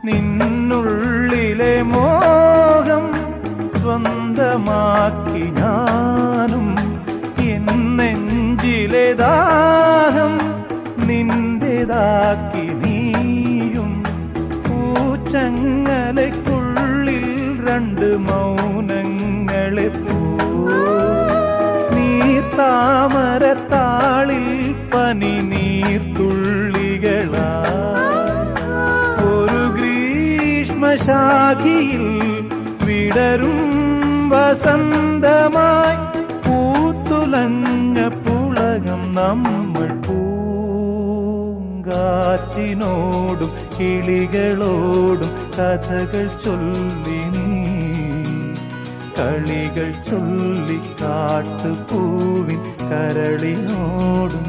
നിന്നുള്ളിലെ മോഹം സ്വന്തമാക്കി ഞാനും എന്നെഞ്ചിലെ ദാഹം നിന്റേതാക്കി നീയും പൂച്ചങ്ങലയ്ക്കുള്ളിൽ രണ്ട് മൗനങ്ങളെ നീർത്താമരത്താളിൽ പനി നീർത്തുള്ളികളാ ഒരു ഗ്രീഷ്മശാഖിയിൽ വിടരും വസന്തമായി പൂത്തുലഞ്ഞ പുളകം നമ്മൾ പൂങ്കാറ്റിനോടും കിളികളോടും കഥകൾ ചൊല്ലി നീ കളികൾ ചൊല്ലി കാട്ടുപൂവിൻ കരളിനോടും